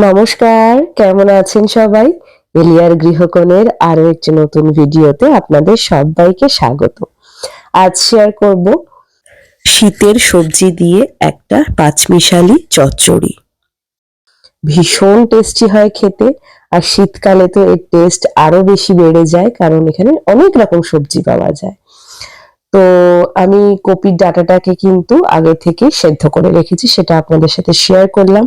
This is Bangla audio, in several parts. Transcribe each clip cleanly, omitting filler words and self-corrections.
নমস্কার, কেমন আছেন সবাই? এলিয়ার গৃহকোণের আরো একটি নতুন ভিডিওতে আপনাদের সবাইকে স্বাগত। আজ শেয়ার করব শীতের সবজি দিয়ে একটা পাঁচমিশালি চচ্চড়ি। ভীষণ টেস্টি হয় খেতে, আর শীতকালে তো এর টেস্ট আরো বেশি বেড়ে যায়, কারণ এখানে অনেক রকম সবজি পাওয়া যায়। তো আমি কপির ডাঁটাটাকে কিন্তু আগে থেকে সেদ্ধ করে রেখেছি, সেটা আপনাদের সাথে শেয়ার করলাম।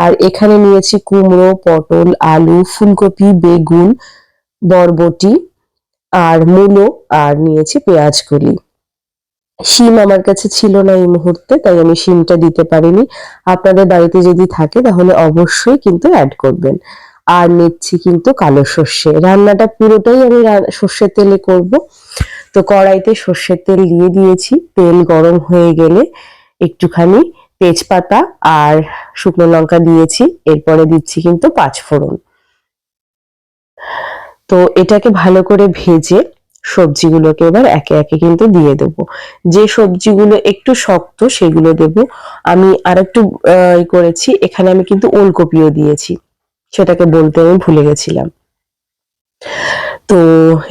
আর এখানে নিয়েছি কুমড়ো, পটল, আলু, ফুলকপি, বেগুন, বরবটি আর মূলো, আর নিয়েছি পেঁয়াজ কলি। শিম আমার কাছে ছিল না এই মুহূর্তে, তাই আমি শিমটা দিতে পারিনি। আপনাদের বাড়িতে যদি থাকে তাহলে অবশ্যই কিন্তু অ্যাড করবেন। আর নিচ্ছি কিন্তু কালো সর্ষে। রান্নাটা পুরোটাই আমি সর্ষের তেলে করব। তো কড়াইতে সর্ষের তেল দিয়ে দিয়েছি। তেল গরম হয়ে গেলে একটুখানি তেজপাতা আর শুকনো লঙ্কা দিয়েছি। এরপরে দিচ্ছি কিন্তু পাঁচফোড়ন। তো এটাকে ভালো করে ভেজে সবজিগুলোকে এবার একে একে কিন্তু দিয়ে দেব। যে সবজিগুলো একটু শক্ত সেগুলো দেব। আমি আরেকটু করেছি, এখানে আমি কিন্তু ওলকপিও দিয়েছি, সেটাকে বলতে আমি ভুলে গেছিলাম। তো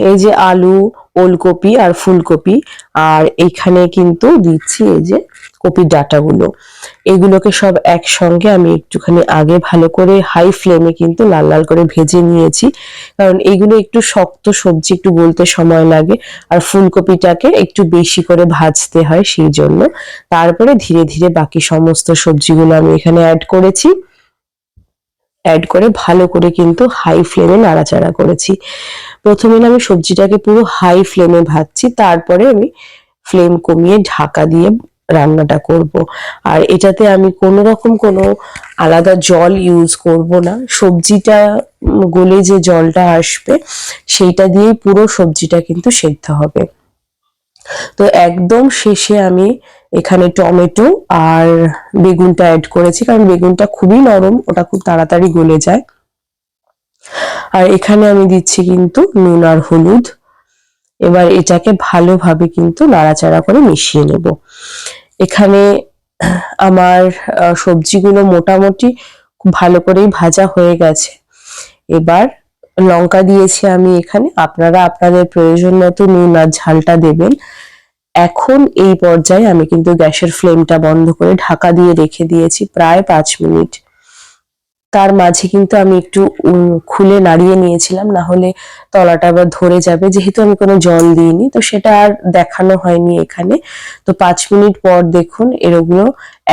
এই যে আলু, ওলকপি আর ফুলকপি, আর এইখানে কিন্তু দিচ্ছি এই যে কপির ডাঁটাগুলো, এগুলোকে সব একসঙ্গে আমি একটুখানি আগে ভালো করে হাই ফ্লেমে কিন্তু লাল লাল করে ভেজে নিয়েছি, কারণ এইগুলো একটু শক্ত সবজি, একটু গলতে সময় লাগে, আর ফুলকপিটাকে একটু বেশি করে ভাজতে হয় সেই জন্য। তারপরে ধীরে ধীরে বাকি সমস্ত সবজিগুলো আমি এখানে অ্যাড করেছি। অ্যাড করে ভালো করে কিন্তু হাই ফ্লেমে নাড়াচাড়া করেছি। প্রথমে আমি সবজিটাকে পুরো হাই ফ্লেমে ভাজছি, তারপরে আমি ফ্লেম কমিয়ে ঢাকা দিয়ে রান্নাটা করব। আর এটাতে আমি কোনো রকম কোনো আলাদা জল ইউজ করব না। সবজিটা গলে যে জলটা আসবে সেইটা দিয়েই পুরো সবজিটা কিন্তু সেদ্ধ হবে। তো একদম শেষে আমি এখানে টমেটো আর বেগুনটা অ্যাড করেছি, কারণ বেগুনটা খুবই নরম, ওটা খুব তাড়াতাড়ি গলে যায়। আর এখানে আমি দিচ্ছি কিন্তু নুন আর হলুদ। এবার এটাকে ভালোভাবে কিন্তু নাড়াচাড়া করে মিশিয়ে নেব। এখানে আমার সবজিগুলো মোটামুটি খুব ভালো করেই ভাজা হয়ে গেছে। এবার লঙ্কা দিয়েছি আমি এখানে, আপনারা আপনাদের প্রয়োজন মতো নুন আর ঝালটা দেবেন। এখন এই পর্যায়ে আমি কিন্তু গ্যাসের ফ্লেমটা বন্ধ করে ঢাকা দিয়ে রেখে দিয়েছি প্রায় 5 মিনিট। তার মাঝে কিন্তু আমি একটু খুলে নাড়িয়ে নিয়েছিলাম, না হলে তলাটা আবার ধরে যাবে, যেহেতু আমি কোনো জল দিইনি, তো সেটা আর দেখানো হয়নি এখানে। তো 5 মিনিট পর দেখুন এগুলো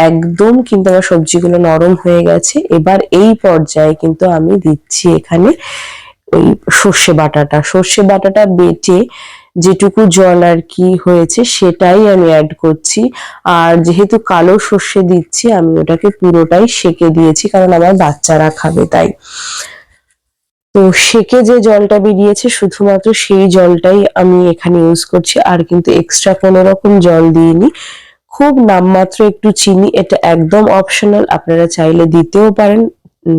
একদম কিন্তু আমার সবজিগুলো নরম হয়ে গেছে। এবার এই পর্যায়ে কিন্তু আমি দিচ্ছি এখানে ওই সর্ষে বাটাটা বেটে যেটুকু জল আর কি হয়েছে সেটাই আমি অ্যাড করছি। আর যেহেতু কালো সর্ষে দিচ্ছি, আমি ওটাকে পুরোটাই সেকে দিয়েছি, কারণ আমার বাচ্চারা খাবে তাই। তো সেকে যে জলটা বেরিয়েছে শুধুমাত্র সেই জলটাই আমি এখানে ইউজ করছি, আর কিন্তু এক্সট্রা কোনো রকম জল দিইনি। খুব নামমাত্র একটু চিনি, এটা একদম অপশনাল, আপনারা চাইলে দিতেও পারেন,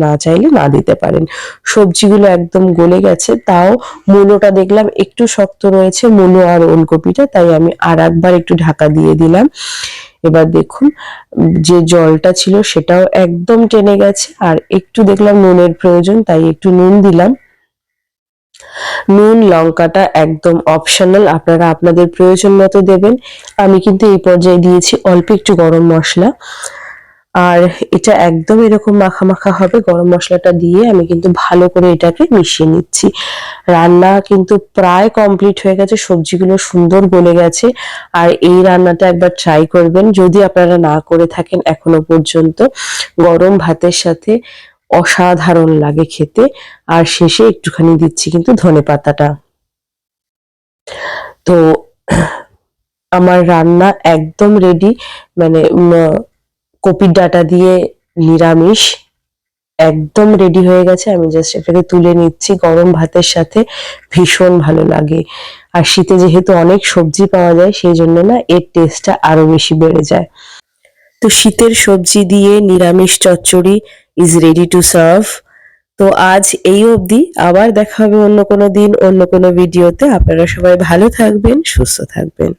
না চাইলে না দিতে পারেন। সবজিগুলো একদম গলে গেছে, তাও মূলোটা দেখলাম একটু শক্ত রয়েছে, মূলো আর ওলকপিটা, তাই আমি আর একবার একটু ঢাকা দিয়ে দিলাম। এবার দেখুন যে জলটা ছিল সেটাও একদম টেনে গেছে, আর একটু দেখলাম নুনের প্রয়োজন, তাই একটু নুন দিলাম। নুন লঙ্কাটা একদম অপশনাল, আপনারা আপনাদের প্রয়োজন মতো দেবেন। আমি কিন্তু এই পর্যায়ে দিয়েছি অল্প একটু গরম মশলা, আর এটা একদম এরকম মাখা মাখা হবে। গরম মশলাটা দিয়ে আমি কিন্তু ভালো করে এটাকে মিশিয়ে নিচ্ছি। রান্না কিন্তু প্রায় কমপ্লিট হয়ে গেছে, সবজিগুলো সুন্দর গলে গেছে। আর এই রান্নাটা একবার ট্রাই করবেন যদি আপনারা না করে থাকেন এখনো পর্যন্ত। গরম ভাতের সাথে অসাধারণ লাগে খেতে। আর শেষে একটুখানি দিচ্ছি কিন্তু ধনেপাতাটা। তো আমার রান্না একদম রেডি, মানে কপির ডাঁটা দিয়ে নিরামিষ একদম রেডি হয়ে গেছে। আমি জাস্ট এটাকে তুলে নিচ্ছি, গরম ভাতের সাথে ভীষণ ভালো লাগে। আর শীতে যেহেতু অনেক সবজি পাওয়া যায় সেই জন্য না এর টেস্টটা আরো বেশি বেড়ে যায়। তো শীতের সবজি দিয়ে নিরামিষ চচ্চড়ি ইজ রেডি টু সার্ভ। তো আজ এই অবধি, আবার দেখা হবে অন্য কোনো দিন অন্য কোনো ভিডিওতে। আপনারা সবাই ভালো থাকবেন, সুস্থ থাকবেন।